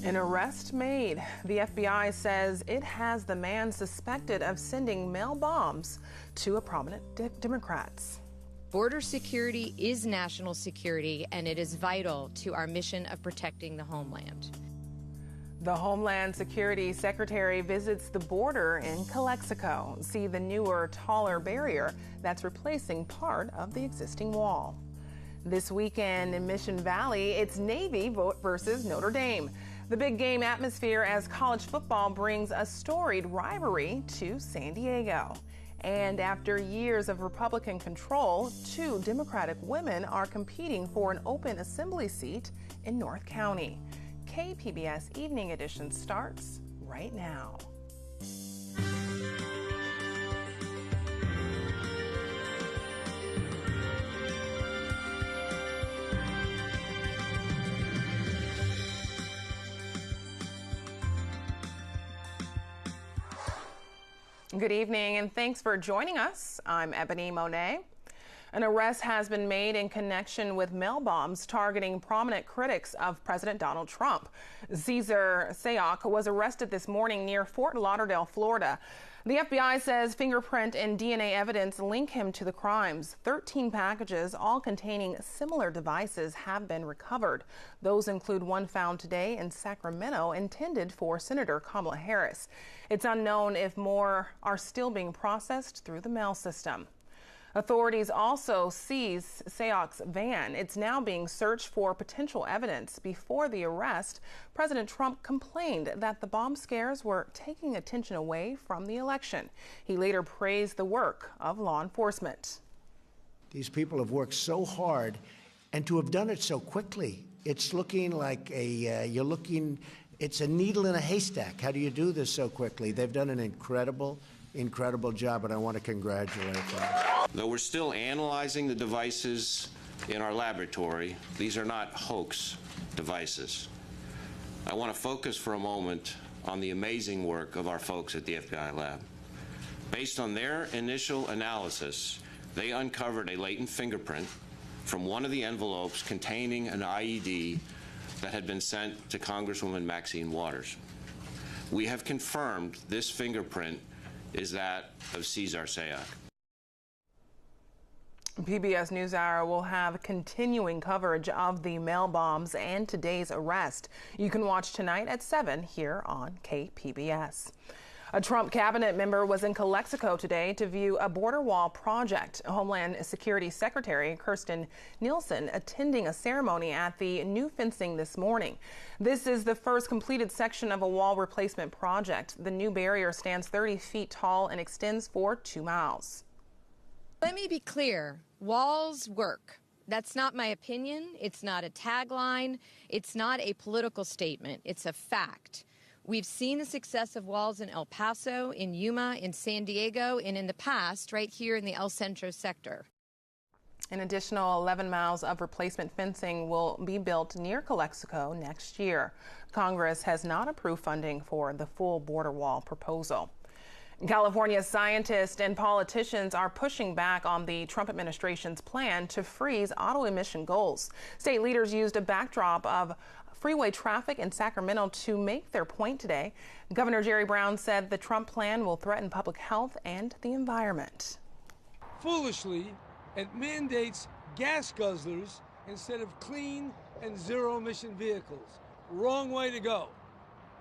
An arrest made. The FBI says it has the man suspected of sending mail bombs to a prominent Democrats. Border security is national security, and it is vital to our mission of protecting the homeland. The Homeland Security Secretary visits the border in Calexico. See the newer, taller barrier that's replacing part of the existing wall. This weekend in Mission Valley, it's Navy versus Notre Dame. The big game atmosphere as college football brings a storied rivalry to San Diego. And after years of Republican control, 2 Democratic women are competing for an open assembly seat in North County. KPBS Evening Edition starts right now. Good evening, and thanks for joining us. I'm Ebony Monet. An arrest has been made in connection with mail bombs targeting prominent critics of President Donald Trump. Cesar Sayoc was arrested this morning near Fort Lauderdale, Florida. The FBI says fingerprint and DNA evidence link him to the crimes. 13 packages, all containing similar devices, have been recovered. Those include one found today in Sacramento intended for Senator Kamala Harris. It's unknown if more are still being processed through the mail system. Authorities also seized Sayoc's van. It's now being searched for potential evidence. Before the arrest, President Trump complained that the bomb scares were taking attention away from the election. He later praised the work of law enforcement. These people have worked so hard, and to have done it so quickly, it's looking like it's a needle in a haystack. How do you do this so quickly? They've done an incredible job, and I want to congratulate them. Though we're still analyzing the devices in our laboratory, these are not hoax devices. I want to focus for a moment on the amazing work of our folks at the FBI lab. Based on their initial analysis, they uncovered a latent fingerprint from one of the envelopes containing an IED that had been sent to Congresswoman Maxine Waters. We have confirmed this fingerprint is that of Cesar Sayoc. PBS NewsHour will have continuing coverage of the mail bombs and today's arrest. You can watch tonight at 7 here on KPBS. A Trump cabinet member was in Calexico today to view a border wall project. Homeland Security Secretary Kirstjen Nielsen attending a ceremony at the new fencing this morning. This is the first completed section of a wall replacement project. The new barrier stands 30 feet tall and extends for 2 miles. Let me be clear. Walls work. That's not my opinion. It's not a tagline. It's not a political statement. It's a fact. We've seen the success of walls in El Paso, in Yuma, in San Diego, and in the past, right here in the El Centro sector. An additional 11 miles of replacement fencing will be built near Calexico next year. Congress has not approved funding for the full border wall proposal. California scientists and politicians are pushing back on the Trump administration's plan to freeze auto emission goals. State leaders used a backdrop of freeway traffic in Sacramento to make their point today. Governor Jerry Brown said the Trump plan will threaten public health and the environment. Foolishly, it mandates gas guzzlers instead of clean and zero-emission vehicles. Wrong way to go.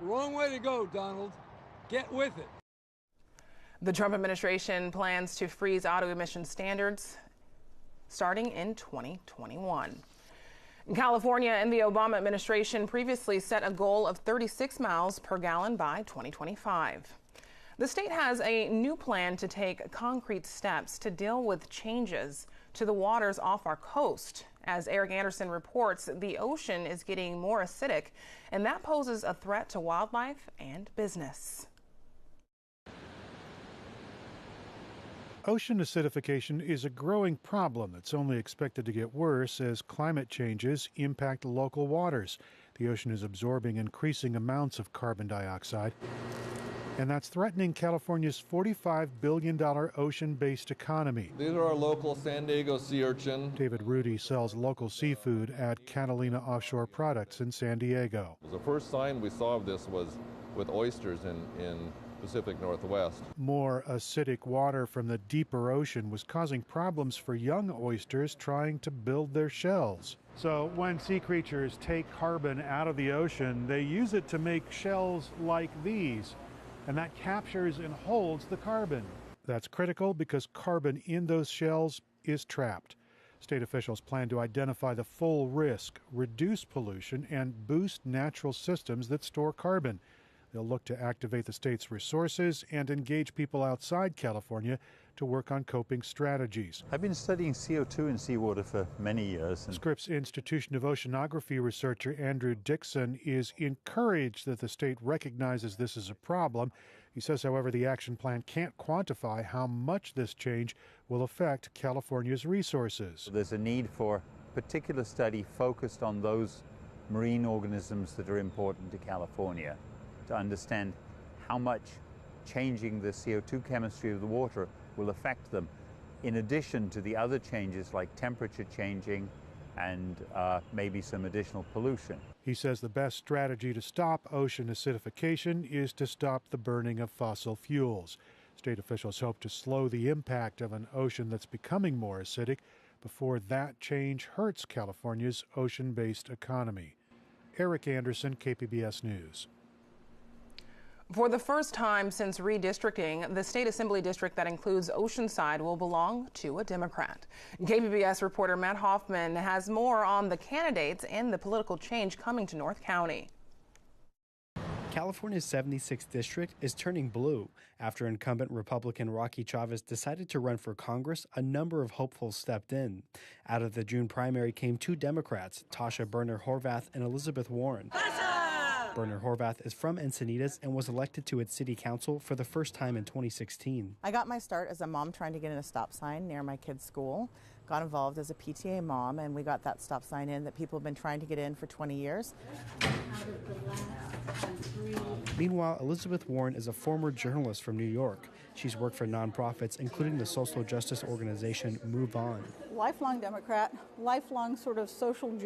Wrong way to go, Donald. Get with it. The Trump administration plans to freeze auto emission standards starting in 2021. California and the Obama administration previously set a goal of 36 miles per gallon by 2025. The state has a new plan to take concrete steps to deal with changes to the waters off our coast. As Eric Anderson reports, the ocean is getting more acidic, and that poses a threat to wildlife and business. Ocean acidification is a growing problem that's only expected to get worse as climate changes impact local waters. The ocean is absorbing increasing amounts of carbon dioxide. And that's threatening California's $45 billion ocean-based economy. These are our local San Diego sea urchin. David Rudy sells local seafood at Catalina Offshore Products in San Diego. The first sign we saw of this was with oysters in Pacific Northwest. More acidic water from the deeper ocean was causing problems for young oysters trying to build their shells. So when sea creatures take carbon out of the ocean, they use it to make shells like these, and that captures and holds the carbon. That's critical because carbon in those shells is trapped. State officials plan to identify the full risk, reduce pollution, and boost natural systems that store carbon. They'll look to activate the state's resources and engage people outside California to work on coping strategies. I've been studying CO2 in seawater for many years. Scripps Institution of Oceanography researcher Andrew Dixon is encouraged that the state recognizes this as a problem. He says, however, the action plan can't quantify how much this change will affect California's resources. There's a need for particular study focused on those marine organisms that are important to California, to understand how much changing the CO2 chemistry of the water will affect them, in addition to the other changes like temperature changing and maybe some additional pollution. He says the best strategy to stop ocean acidification is to stop the burning of fossil fuels. State officials hope to slow the impact of an ocean that's becoming more acidic before that change hurts California's ocean-based economy. Eric Anderson, KPBS News. For the first time since redistricting, the state assembly district that includes Oceanside will belong to a Democrat. KPBS reporter Matt Hoffman has more on the candidates and the political change coming to North County. California's 76th district is turning blue. After incumbent Republican Rocky Chavez decided to run for Congress, a number of hopefuls stepped in. Out of the June primary came two Democrats, Tasha Burner-Horvath and Elizabeth Warren. Burner-Horvath is from Encinitas and was elected to its city council for the first time in 2016. I got my start as a mom trying to get in a stop sign near my kid's school. Got involved as a PTA mom, and we got that stop sign in that people have been trying to get in for 20 years. Meanwhile, Elizabeth Warren is a former journalist from New York. She's worked for nonprofits, including the social justice organization Move On. Lifelong Democrat, lifelong sort of social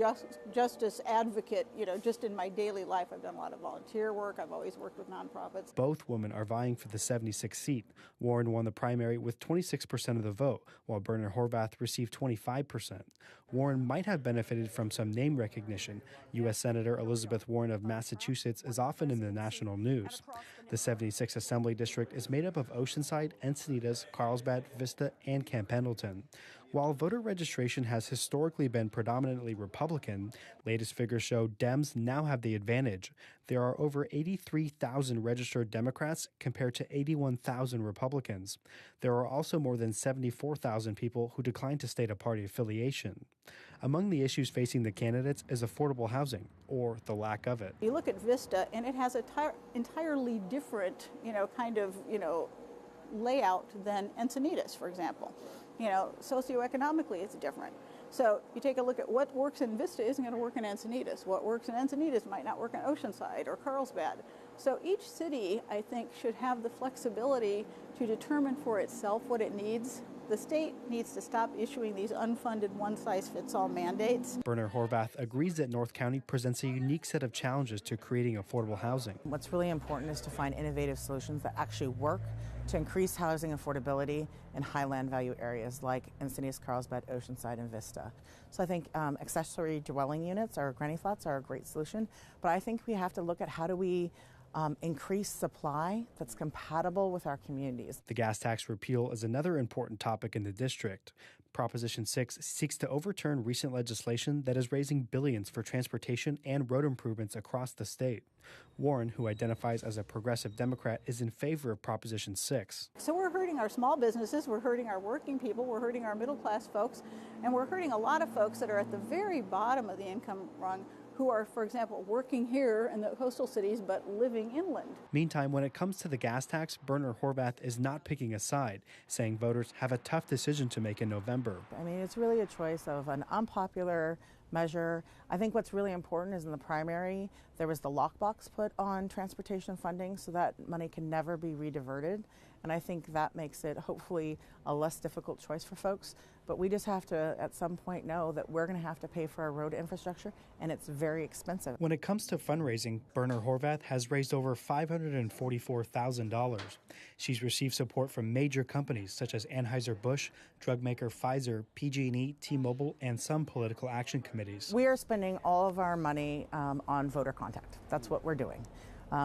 justice advocate. Just in my daily life, I've done a lot of volunteer work. I've always worked with nonprofits. Both women are vying for the 76th seat. Warren won the primary with 26% of the vote, while Burner-Horvath received 25%. Warren might have benefited from some name recognition. U.S. Senator Elizabeth Warren of Massachusetts is often in the national news. The 76th Assembly District is made up of Oceanside, Encinitas, Carlsbad, Vista, and Camp Pendleton. While voter registration has historically been predominantly Republican, latest figures show Dems now have the advantage. There are over 83,000 registered Democrats compared to 81,000 Republicans. There are also more than 74,000 people who declined to state a party affiliation. Among the issues facing the candidates is affordable housing, or the lack of it. You look at Vista, and it has an entirely different, layout than Encinitas, for example. Socioeconomically, it's different. So you take a look at what works in Vista isn't going to work in Encinitas. What works in Encinitas might not work in Oceanside or Carlsbad. So each city, I think, should have the flexibility to determine for itself what it needs. The state needs to stop issuing these unfunded one-size-fits-all mandates. Burner-Horvath agrees that North County presents a unique set of challenges to creating affordable housing. What's really important is to find innovative solutions that actually work to increase housing affordability in high land value areas like Encinitas, Carlsbad, Oceanside, and Vista. So I think accessory dwelling units or granny flats are a great solution, but I think we have to look at how do we increase supply that's compatible with our communities. The gas tax repeal is another important topic in the district. Proposition 6 seeks to overturn recent legislation that is raising billions for transportation and road improvements across the state. Warren, who identifies as a progressive Democrat, is in favor of Proposition 6. So we're hurting our small businesses, we're hurting our working people, we're hurting our middle class folks, and we're hurting a lot of folks that are at the very bottom of the income rung who are, for example, working here in the coastal cities but living inland. Meantime, when it comes to the gas tax, Burner-Horvath is not picking a side, saying voters have a tough decision to make in November. I mean, it's really a choice of an unpopular measure. I think what's really important is in the primary, there was the lockbox put on transportation funding so that money can never be rediverted. And I think that makes it hopefully a less difficult choice for folks. But we just have to, at some point, know that we're going to have to pay for our road infrastructure, and it's very expensive. When it comes to fundraising, Berner Horvath has raised over $544,000. She's received support from major companies such as Anheuser-Busch, drug maker Pfizer, PG&E, T-Mobile, and some political action committees. We are spending all of our money on voter contact. That's what we're doing.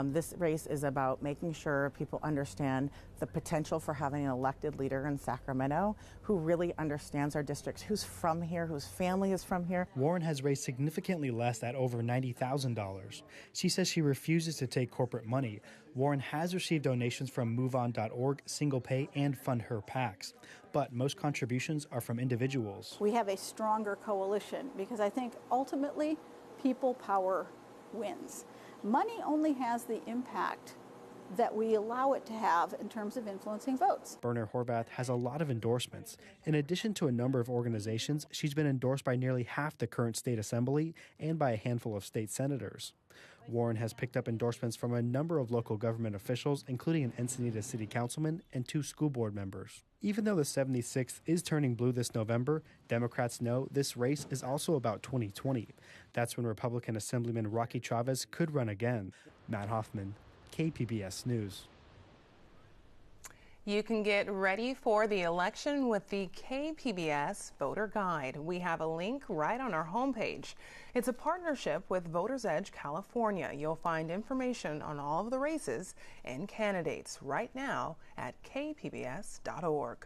This race is about making sure people understand the potential for having an elected leader in Sacramento who really understands our districts, who's from here, whose family is from here. Warren has raised significantly less at over $90,000. She says she refuses to take corporate money. Warren has received donations from MoveOn.org, Single Pay, and Fund Her PACs. But most contributions are from individuals. We have a stronger coalition because I think ultimately people power wins. Money only has the impact that we allow it to have in terms of influencing votes. Berner Horvath has a lot of endorsements. In addition to a number of organizations, she's been endorsed by nearly half the current state assembly and by a handful of state senators. Warren has picked up endorsements from a number of local government officials, including an Encinitas city councilman and 2 school board members. Even though the 76th is turning blue this November, Democrats know this race is also about 2020. That's when Republican Assemblyman Rocky Chavez could run again. Matt Hoffman, KPBS News. You can get ready for the election with the KPBS Voter Guide. We have a link right on our homepage. It's a partnership with Voters Edge California. You'll find information on all of the races and candidates right now at kpbs.org.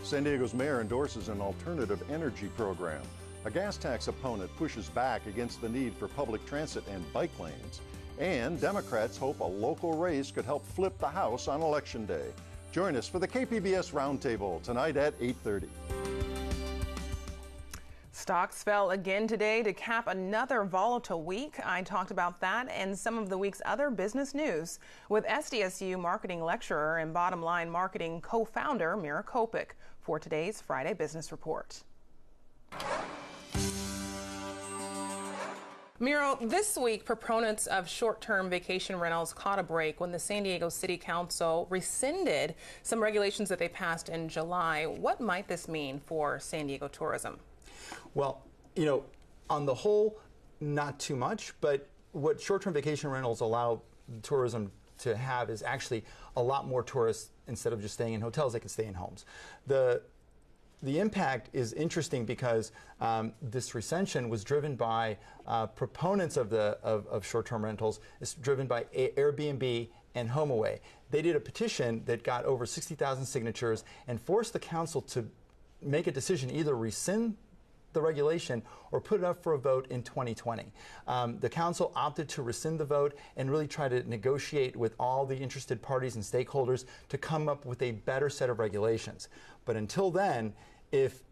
San Diego's mayor endorses an alternative energy program. A gas tax opponent pushes back against the need for public transit and bike lanes. And Democrats hope a local race could help flip the House on Election Day. Join us for the KPBS Roundtable tonight at 8:30. Stocks fell again today to cap another volatile week. I talked about that and some of the week's other business news with SDCCU marketing lecturer and Bottom Line Marketing co-founder Mira Kopik for today's Friday Business Report. Miro, this week, proponents of short-term vacation rentals caught a break when the San Diego City Council rescinded some regulations that they passed in July. What might this mean for San Diego tourism? Well, on the whole, not too much, but what short-term vacation rentals allow tourism to have is actually a lot more tourists. Instead of just staying in hotels, they can stay in homes. The impact is interesting because this recension was driven by proponents of short-term rentals. It's driven by Airbnb and HomeAway. They did a petition that got over 60,000 signatures and forced the council to make a decision, either rescind the regulation or put it up for a vote in 2020. The council opted to rescind the vote and really try to negotiate with all the interested parties and stakeholders to come up with a better set of regulations. But until then, if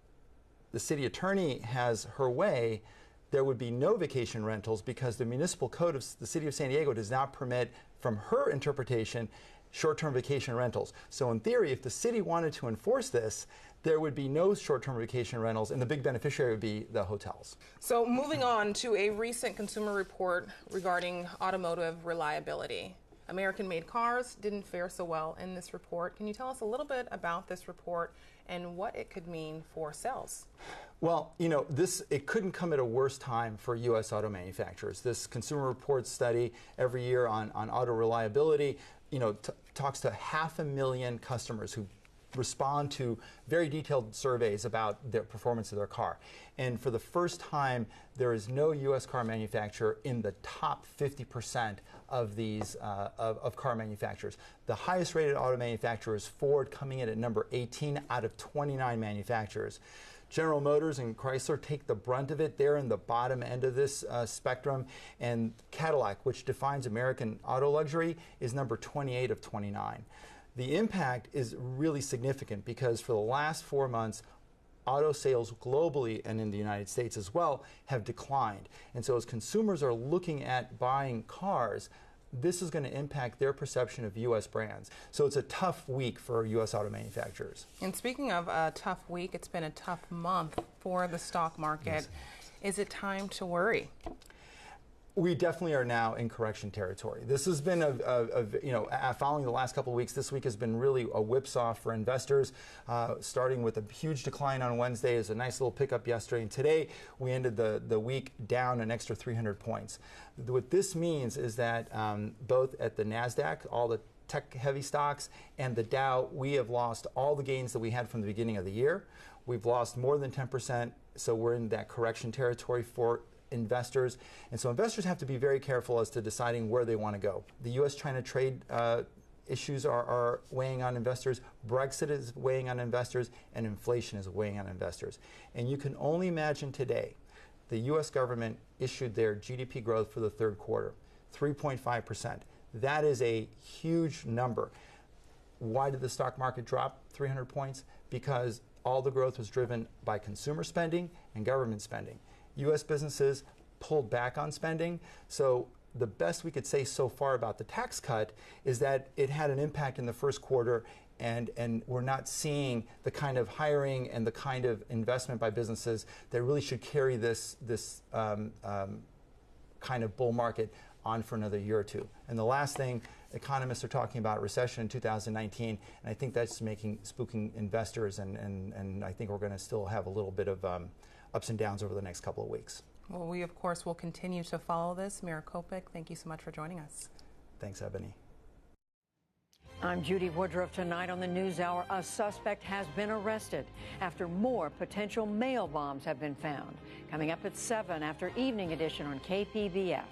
the city attorney has her way, there would be no vacation rentals because the municipal code of the city of San Diego does not permit, from her interpretation, short-term vacation rentals. So in theory, if the city wanted to enforce this, there would be no short-term vacation rentals, and the big beneficiary would be the hotels. So moving on to a recent consumer report regarding automotive reliability. American-made cars didn't fare so well in this report. Can you tell us a little bit about this report and what it could mean for sales? Well, it couldn't come at a worse time for U.S. auto manufacturers. This Consumer Reports study every year on auto reliability, talks to 500,000 customers who respond to very detailed surveys about the performance of their car. And for the first time, there is no U.S. car manufacturer in the top 50% of these of car manufacturers. The highest rated auto manufacturer is Ford, coming in at number 18 out of 29 manufacturers. General Motors and Chrysler take the brunt of it. They're in the bottom end of this spectrum. And Cadillac, which defines American auto luxury, is number 28 of 29. The impact is really significant because for the last 4 months, auto sales globally and in the United States as well have declined. And so as consumers are looking at buying cars, this is going to impact their perception of U.S. brands. So it's a tough week for U.S. auto manufacturers. And speaking of a tough week, it's been a tough month for the stock market. Yes. Is it time to worry? We definitely are now in correction territory. This has been following the last couple of weeks. This week has been really a whipsaw for investors, starting with a huge decline on Wednesday. Is a nice little pickup yesterday, and today we ended the week down an extra 300 points. What this means is that both at the NASDAQ, all the tech-heavy stocks, and the Dow, we have lost all the gains that we had from the beginning of the year. We've lost more than 10%, so we're in that correction territory for investors. And so investors have to be very careful as to deciding where they want to go. The U.S.-China trade issues are weighing on investors. Brexit is weighing on investors, and inflation is weighing on investors. And you can only imagine today, the U.S. government issued their GDP growth for the third quarter, 3.5%. That is a huge number. Why did the stock market drop 300 points? Because all the growth was driven by consumer spending and government spending. U.S. businesses pulled back on spending, so the best we could say so far about the tax cut is that it had an impact in the first quarter, and we're not seeing the kind of hiring and the kind of investment by businesses that really should carry this kind of bull market on for another year or two. And the last thing, economists are talking about recession in 2019, and I think that's spooking investors, and I think we're going to still have a little bit of ups and downs over the next couple of weeks. Well, we, of course, will continue to follow this. Mayor Kopik, thank you so much for joining us. Thanks, Ebony. I'm Judy Woodruff. Tonight on the NewsHour, a suspect has been arrested after more potential mail bombs have been found. Coming up at 7 after Evening Edition on KPBS.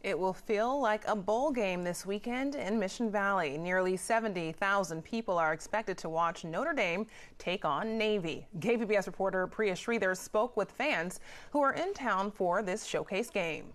It will feel like a bowl game this weekend in Mission Valley. Nearly 70,000 people are expected to watch Notre Dame take on Navy. KPBS reporter Priya Sridhar spoke with fans who are in town for this showcase game.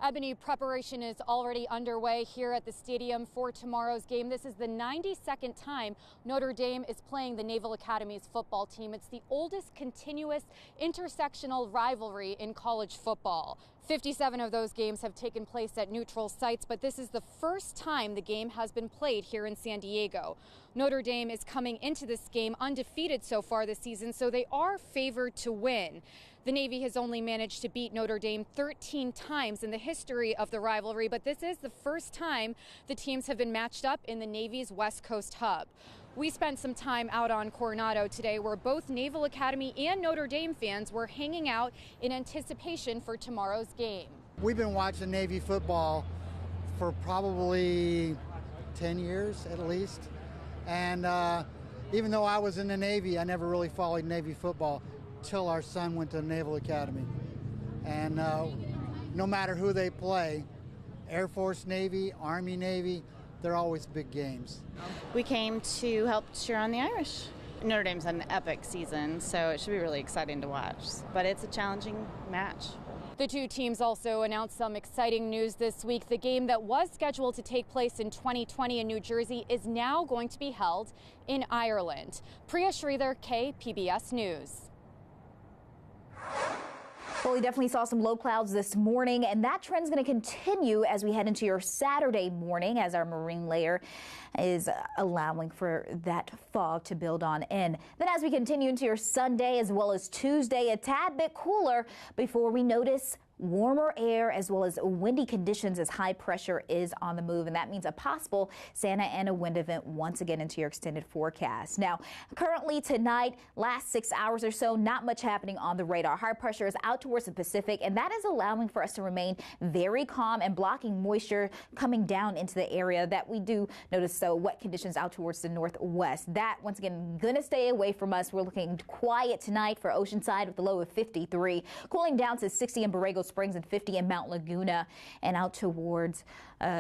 Ebony, preparation is already underway here at the stadium for tomorrow's game. This is the 92nd time Notre Dame is playing the Naval Academy's football team. It's the oldest continuous intersectional rivalry in college football. 57 of those games have taken place at neutral sites, but this is the first time the game has been played here in San Diego. Notre Dame is coming into this game undefeated so far this season, so they are favored to win. The Navy has only managed to beat Notre Dame 13 times in the history of the rivalry, but this is the first time the teams have been matched up in the Navy's West Coast hub. We spent some time out on Coronado today where both Naval Academy and Notre Dame fans were hanging out in anticipation for tomorrow's game. We've been watching Navy football for probably 10 years at least. And even though I was in the Navy, I never really followed Navy football till our son went to the Naval Academy. And no matter who they play, Air Force, Navy, Army, Navy, they're always big games. We came to help cheer on the Irish. Notre Dame's had an epic season, so it should be really exciting to watch. But it's a challenging match. The two teams also announced some exciting news this week. The game that was scheduled to take place in 2020 in New Jersey is now going to be held in Ireland. Priya Sridhar, KPBS News. Well, we definitely saw some low clouds this morning, and that trend's going to continue as we head into your Saturday morning as our marine layer is allowing for that fog to build on in. Then as we continue into your Sunday as well as Tuesday, a tad bit cooler before we notice warmer air as well as windy conditions as high pressure is on the move, and that means a possible Santa Ana wind event once again into your extended forecast. Now, currently tonight, last 6 hours or so, not much happening on the radar. High pressure is out towards the Pacific, and that is allowing for us to remain very calm and blocking moisture coming down into the area that we do notice. So wet conditions out towards the northwest. That once again going to stay away from us. We're looking quiet tonight for Oceanside with a low of 53, cooling down to 60 in Borrego Springs and 50 in Mount Laguna, and out towards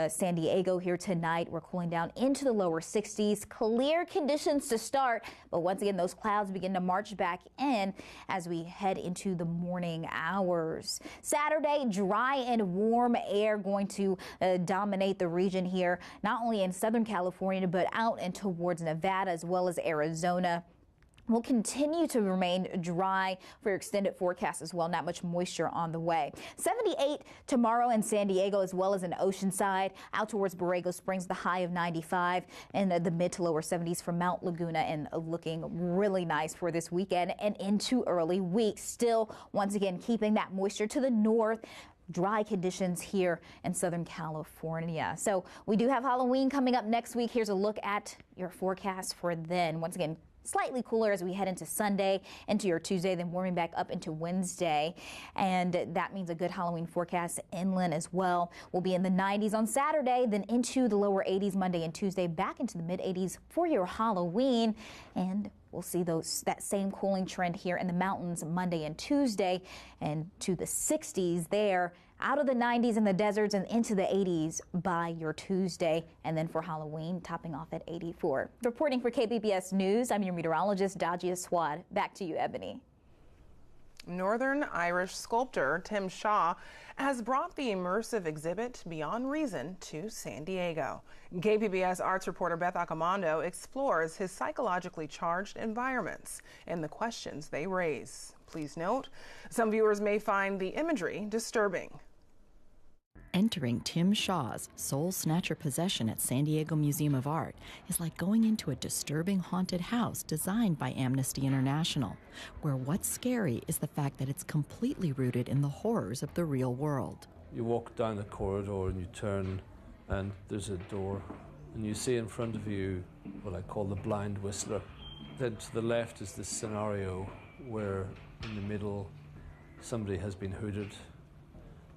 San Diego here tonight. We're cooling down into the lower 60s. Clear conditions to start, but once again those clouds begin to march back in as we head into the morning hours. Saturday, dry and warm air going to dominate the region here, not only in Southern California but out and towards Nevada as well as Arizona. will continue to remain dry for your extended forecast as well. Not much moisture on the way. 78 tomorrow in San Diego as well as in Oceanside. Out towards Borrego Springs, the high of 95, and the mid to lower 70s for Mount Laguna, and looking really nice for this weekend and into early week. Still, once again, keeping that moisture to the north. Dry conditions here in Southern California. So we do have Halloween coming up next week. Here's a look at your forecast for then. Once again, slightly cooler as we head into Sunday, into your Tuesday, then warming back up into Wednesday. And that means a good Halloween forecast inland as well. We'll be in the 90s on Saturday, then into the lower 80s Monday and Tuesday, back into the mid 80s for your Halloween. And we'll see that same cooling trend here in the mountains Monday and Tuesday, and to the 60s there, out of the 90s in the deserts and into the 80s by your Tuesday, and then for Halloween topping off at 84. Reporting for KPBS News, I'm your meteorologist, Dajia Swad. Back to you, Ebony. Northern Irish sculptor Tim Shaw has brought the immersive exhibit Beyond Reason to San Diego. KPBS arts reporter Beth Accomando explores his psychologically charged environments and the questions they raise. Please note, some viewers may find the imagery disturbing. Entering Tim Shaw's Soul Snatcher possession at San Diego Museum of Art is like going into a disturbing haunted house designed by Amnesty International, where what's scary is the fact that it's completely rooted in the horrors of the real world. You walk down a corridor and you turn and there's a door and you see in front of you what I call the blind whistler. Then to the left is this scenario where in the middle somebody has been hooded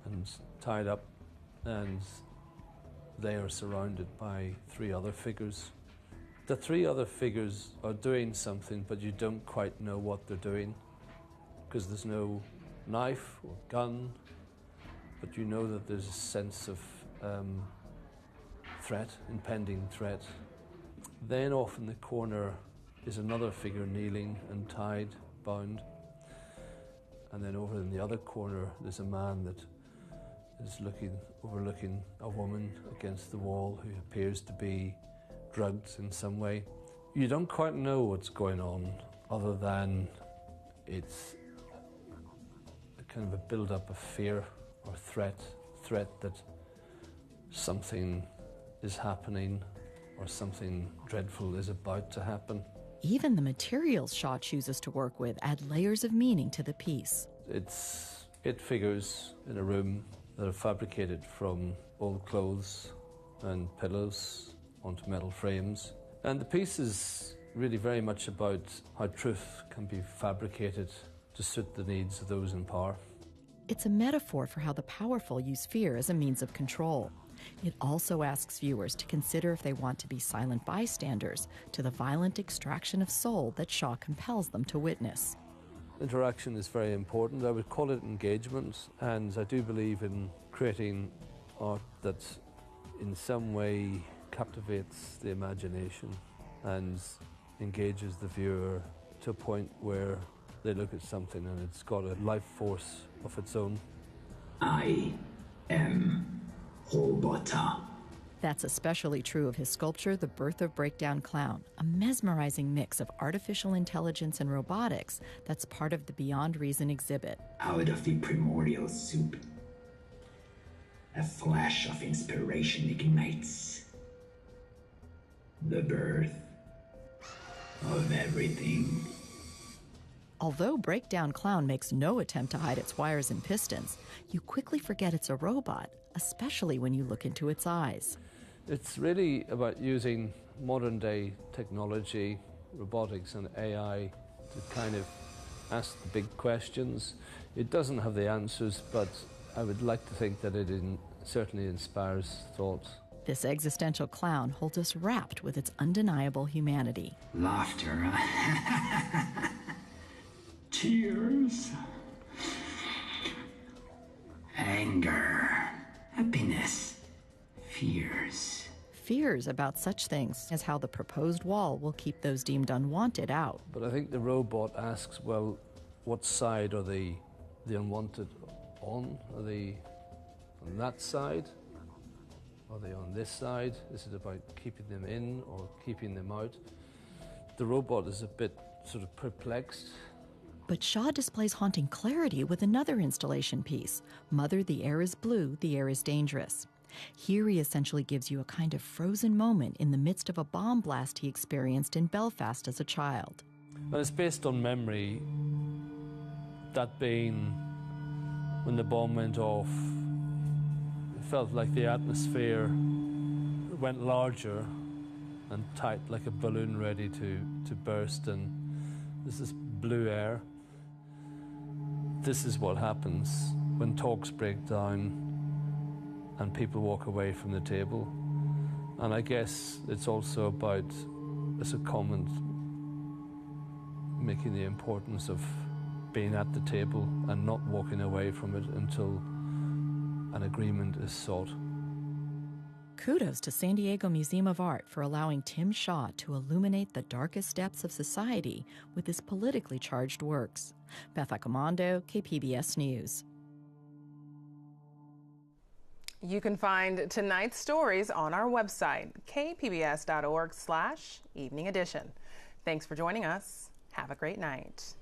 and tied up, and they are surrounded by three other figures. The three other figures are doing something, but you don't quite know what they're doing because there's no knife or gun, but you know that there's a sense of threat, impending threat. Then off in the corner is another figure kneeling and tied, bound. And then over in the other corner there's a man that is overlooking a woman against the wall who appears to be drugged in some way. You don't quite know what's going on other than it's a kind of a build-up of fear or threat that something is happening or something dreadful is about to happen. Even the materials Shaw chooses to work with add layers of meaning to the piece. It's 8 figures in a room that are fabricated from old clothes and pillows onto metal frames. And the piece is really very much about how truth can be fabricated to suit the needs of those in power. It's a metaphor for how the powerful use fear as a means of control. It also asks viewers to consider if they want to be silent bystanders to the violent extraction of soul that Shaw compels them to witness. Interaction is very important. I would call it engagement, and I do believe in creating art that in some way captivates the imagination and engages the viewer to a point where they look at something and it's got a life force of its own. I am Robota. That's especially true of his sculpture, The Birth of Breakdown Clown, a mesmerizing mix of artificial intelligence and robotics that's part of the Beyond Reason exhibit. Out of the primordial soup, a flash of inspiration ignites the birth of everything. Although Breakdown Clown makes no attempt to hide its wires and pistons, you quickly forget it's a robot, especially when you look into its eyes. It's really about using modern-day technology, robotics and AI to kind of ask the big questions. It doesn't have the answers, but I would like to think that it certainly inspires thought. This existential clown holds us wrapped with its undeniable humanity. Laughter. Tears. Anger. Happiness. Fears. Fears about such things as how the proposed wall will keep those deemed unwanted out. But I think the robot asks, well, what side are the unwanted on? Are they on that side? Are they on this side? Is it about keeping them in or keeping them out? The robot is a bit sort of perplexed. But Shaw displays haunting clarity with another installation piece, Mother, the Air is Blue, the Air is Dangerous. Here he essentially gives you a kind of frozen moment in the midst of a bomb blast he experienced in Belfast as a child. Well, it's based on memory, that being when the bomb went off, it felt like the atmosphere went larger and tight, like a balloon ready to burst, and there's this blue air. This is what happens when talks break down and people walk away from the table. And I guess it's also about, as a comment, making the importance of being at the table and not walking away from it until an agreement is sought. Kudos to San Diego Museum of Art for allowing Tim Shaw to illuminate the darkest depths of society with his politically charged works. Beth Accomando, KPBS News. You can find tonight's stories on our website, kpbs.org/evening edition. Thanks for joining us. Have a great night.